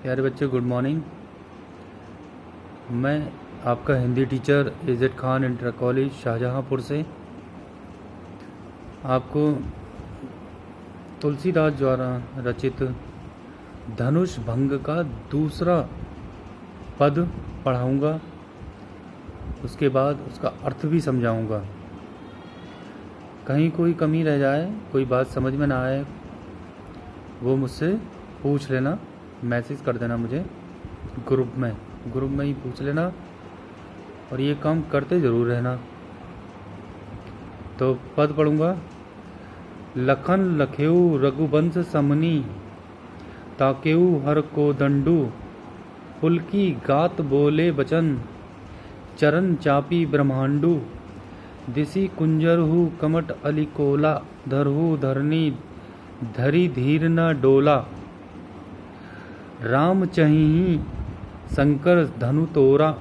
प्यारे बच्चे, good morning. मैं आपका हिंदी टीचर इज़्ज़त खान इंटर कॉलेज शाहजहाँपुर से आपको तुलसीदास द्वारा रचित धनुष भंग का दूसरा पद पढ़ाऊंगा। उसके बाद उसका अर्थ भी समझाऊंगा। कहीं कोई कमी रह जाए, कोई बात समझ में ना आए, वो मुझसे पूछ लेना, मैसेज कर देना मुझे ग्रुप में ही पूछ लेना, और ये काम करते ज़रूर रहना। तो पद पढ़ूंगा। लखन लखेऊ रघुवंश समनी, ताकेऊ हर को दंडू, पुलकी गात बोले बचन, चरण चापी ब्रह्मांडू, दिसी कुंजरहु कमट अलिकोला, धरहु धरनी धरी धीर न डोला, राम चहिहि शंकर धनु तोरा,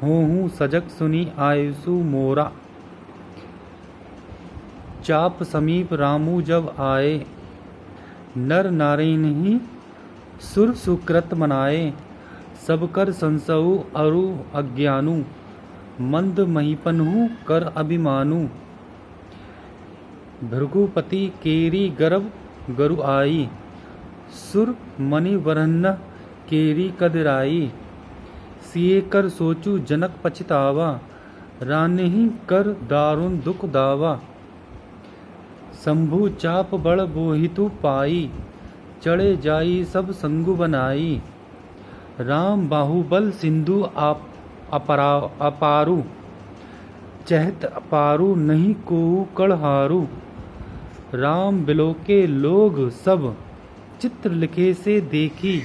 होहु सजग सुनी आयुसु मोरा, चाप समीप रामू जब आए, नर नारायण ही सुर सुकृत मनाए, सब कर संसऊ अरु अज्ञानु, मंद महिपनहु कर अभिमानु, भृगुपति केरी गर्भ गरु आई, सुर मणि वरन्न केरी कदराई, सिए कर सोचू जनक पछतावा, रानहि कर दारुण दुख दावा, शंभु चाप बड़ बोहितु पाई, चढ़े जाई सब संगु बनाई, राम बाहुबल सिंधु अपारू, चहत अपारू नहीं कोहु कड़हारू, राम बिलोके लोग सब, चित्र लिखे से देखी,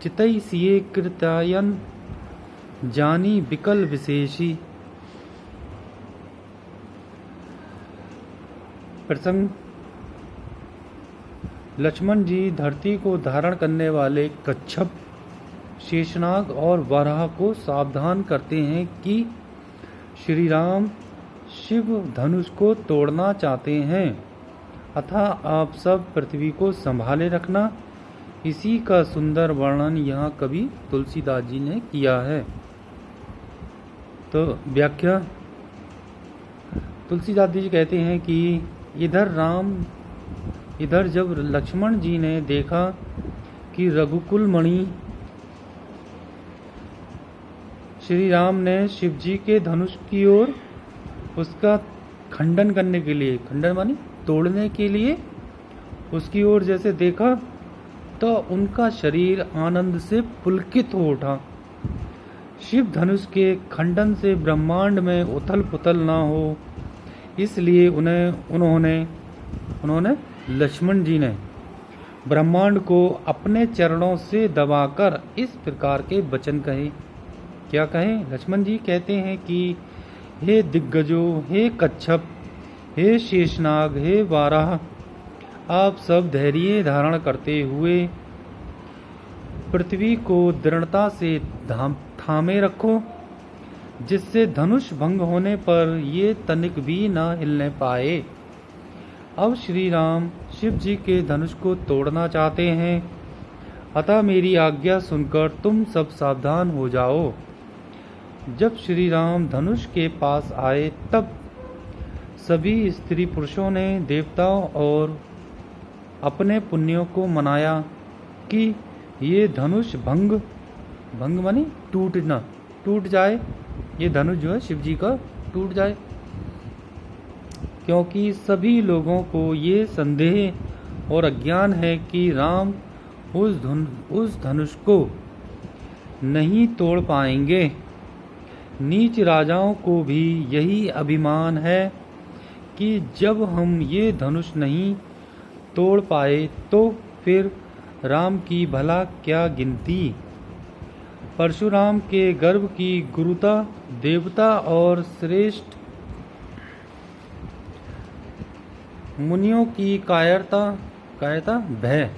चितई सिए कृतायन, जानी बिकल विशेषी। प्रसंग। लक्ष्मण जी धरती को धारण करने वाले कच्छप, शेषनाग और वराह को सावधान करते हैं कि श्री राम शिव धनुष को तोड़ना चाहते हैं, अतः आप सब पृथ्वी को संभाले रखना। इसी का सुंदर वर्णन यहाँ कवि तुलसीदास जी ने किया है। तो व्याख्या। तुलसीदास जी कहते हैं कि इधर जब लक्ष्मण जी ने देखा कि रघुकुल मणि श्री राम ने शिव जी के धनुष की ओर उसका खंडन करने के लिए, खंडन मानी तोड़ने के लिए उसकी ओर जैसे देखा, तो उनका शरीर आनंद से पुलकित हो उठा। शिव धनुष के खंडन से ब्रह्मांड में उथल पुथल ना हो, इसलिए उन्होंने लक्ष्मण जी ने ब्रह्मांड को अपने चरणों से दबाकर इस प्रकार के वचन कहे। क्या कहें? लक्ष्मण जी कहते हैं कि हे दिग्गजों, हे कच्छप, हे शेषनाग, हे वाराह, आप सब धैर्य धारण करते हुए पृथ्वी को दृढ़ता से थामे रखो, जिससे धनुष भंग होने पर ये तनिक भी न हिलने पाए। अब श्री राम शिव जी के धनुष को तोड़ना चाहते हैं, अतः मेरी आज्ञा सुनकर तुम सब सावधान हो जाओ। जब श्री राम धनुष के पास आए, तब सभी स्त्री पुरुषों ने देवताओं और अपने पुण्यों को मनाया कि ये धनुष भंग मानी टूट जाए, ये धनुष जो है शिव जी का टूट जाए, क्योंकि सभी लोगों को ये संदेह और अज्ञान है कि राम उस धनुष को नहीं तोड़ पाएंगे। नीच राजाओं को भी यही अभिमान है कि जब हम ये धनुष नहीं तोड़ पाए तो फिर राम की भला क्या गिनती। परशुराम के गर्भ की गुरुता, देवता और श्रेष्ठ मुनियों की कायरता भय,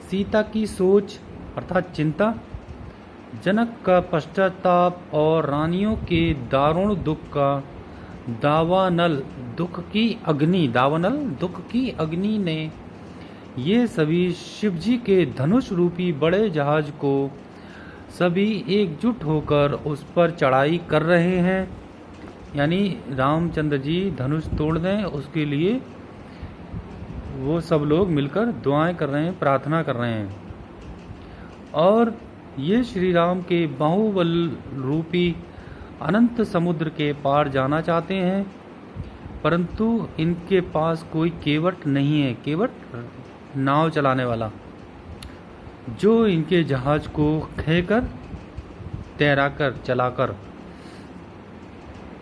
सीता की सोच अर्थात चिंता, जनक का पश्चाताप और रानियों के दारुण दुख का दावानल दुख की अग्नि ने ये सभी शिव जी के धनुष रूपी बड़े जहाज को सभी एकजुट होकर उस पर चढ़ाई कर रहे हैं। यानी रामचंद्र जी धनुष तोड़ दें उसके लिए वो सब लोग मिलकर दुआएं कर रहे हैं, प्रार्थना कर रहे हैं। और ये श्री राम के बाहुबल रूपी अनंत समुद्र के पार जाना चाहते हैं, परंतु इनके पास कोई केवट नहीं है, केवट नाव चलाने वाला, जो इनके जहाज को खेकर तैराकर चलाकर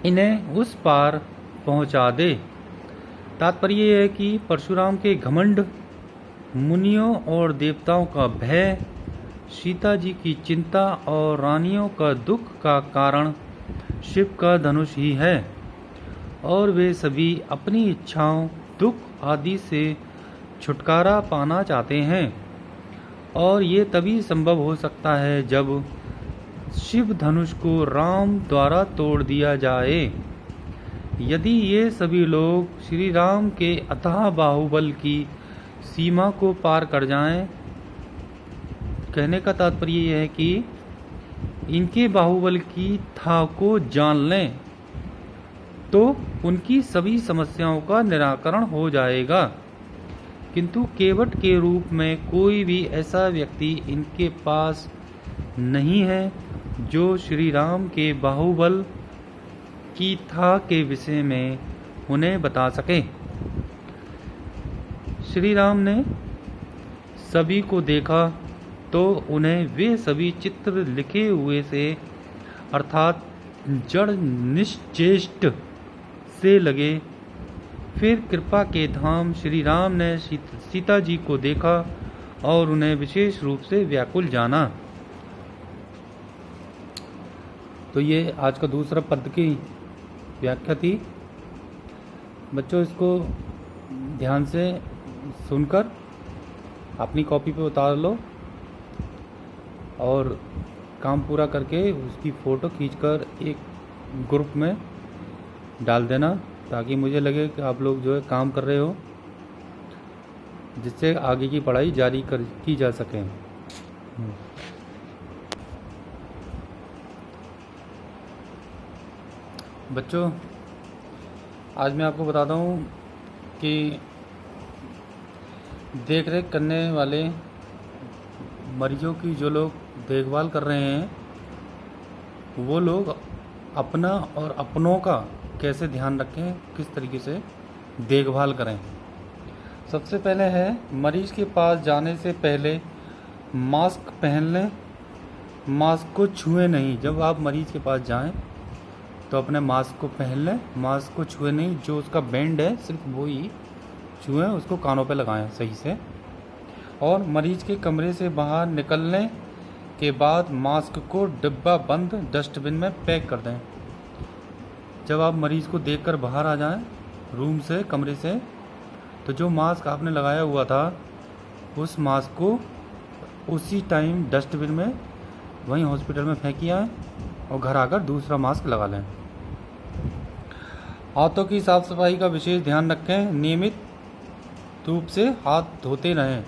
इन्हें उस पार पहुंचा दे। तात्पर्य यह है कि परशुराम के घमंड, मुनियों और देवताओं का भय, सीता जी की चिंता और रानियों का दुख का कारण शिव का धनुष ही है, और वे सभी अपनी इच्छाओं, दुख आदि से छुटकारा पाना चाहते हैं। और ये तभी संभव हो सकता है जब शिव धनुष को राम द्वारा तोड़ दिया जाए। यदि ये सभी लोग श्री राम के अथाह बाहुबल की सीमा को पार कर जाएं, कहने का तात्पर्य यह है कि इनके बाहुबल की था को जान लें, तो उनकी सभी समस्याओं का निराकरण हो जाएगा। किंतु केवट के रूप में कोई भी ऐसा व्यक्ति इनके पास नहीं है जो श्री राम के बाहुबल की था के विषय में उन्हें बता सके। श्री राम ने सभी को देखा तो उन्हें वे सभी चित्र लिखे हुए से अर्थात जड़ निश्चेष्ट से लगे। फिर कृपा के धाम श्री राम ने सीता जी को देखा और उन्हें विशेष रूप से व्याकुल जाना। तो ये आज का दूसरा पद की व्याख्या थी। बच्चों, इसको ध्यान से सुनकर अपनी कॉपी पे उतार लो और काम पूरा करके उसकी फ़ोटो खींचकर एक ग्रुप में डाल देना, ताकि मुझे लगे कि आप लोग जो है काम कर रहे हो, जिससे आगे की पढ़ाई जारी की जा सके। बच्चों, आज मैं आपको बताता हूँ कि देख रेख करने वाले मरीजों की जो लोग देखभाल कर रहे हैं, वो लोग अपना और अपनों का कैसे ध्यान रखें, किस तरीके से देखभाल करें। सबसे पहले है, मरीज के पास जाने से पहले मास्क पहन लें, मास्क को छुएं नहीं। जब आप मरीज के पास जाएं तो अपने मास्क को पहन लें, मास्क को छुए नहीं, जो उसका बैंड है सिर्फ वो ही छुएं, उसको कानों पे लगाएं सही से। और मरीज के कमरे से बाहर निकलने के बाद मास्क को डिब्बा बंद डस्टबिन में पैक कर दें। जब आप मरीज को देखकर बाहर आ जाएं रूम से, कमरे से, तो जो मास्क आपने लगाया हुआ था उस मास्क को उसी टाइम डस्टबिन में वहीं हॉस्पिटल में फेंकी आएँ और घर आकर दूसरा मास्क लगा लें। हाथों की साफ सफाई का विशेष ध्यान रखें। नियमित रूप से हाथ धोते रहें।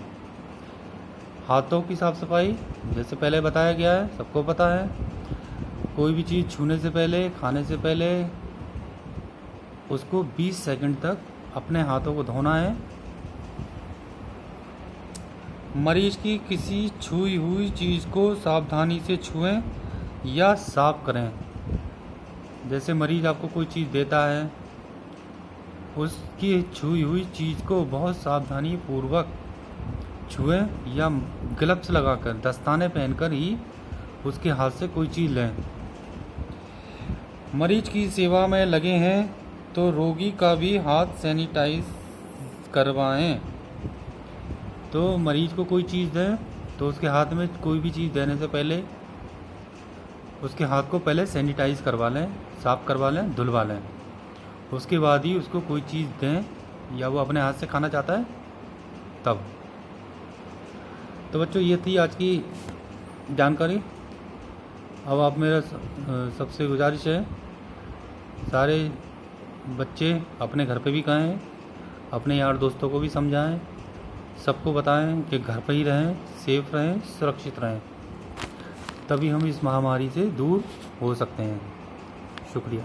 हाथों की साफ सफाई जैसे पहले बताया गया है, सबको पता है। कोई भी चीज़ छूने से पहले, खाने से पहले उसको 20 सेकंड तक अपने हाथों को धोना है। मरीज की किसी छुई हुई चीज़ को सावधानी से छुएं या साफ करें। जैसे मरीज आपको कोई चीज़ देता है, उसकी छुई हुई चीज़ को बहुत सावधानी पूर्वक छुएं या ग्लव्स लगाकर, दस्ताने पहनकर ही उसके हाथ से कोई चीज़ लें। मरीज की सेवा में लगे हैं तो रोगी का भी हाथ सैनिटाइज करवाएं। तो मरीज को कोई चीज़ दें तो उसके हाथ में कोई भी चीज़ देने से पहले उसके हाथ को पहले सैनिटाइज करवा लें, साफ़ करवा लें, धुलवा लें। उसके बाद ही उसको कोई चीज़ दें, या वो अपने हाथ से खाना चाहता है तब। तो बच्चों, ये थी आज की जानकारी। अब आप मेरा सबसे गुजारिश है, सारे बच्चे अपने घर पे भी कहें, अपने यार दोस्तों को भी समझाएं सबको बताएं कि घर पर ही रहें, सेफ रहें, सुरक्षित रहें, तभी हम इस महामारी से दूर हो सकते हैं। शुक्रिया।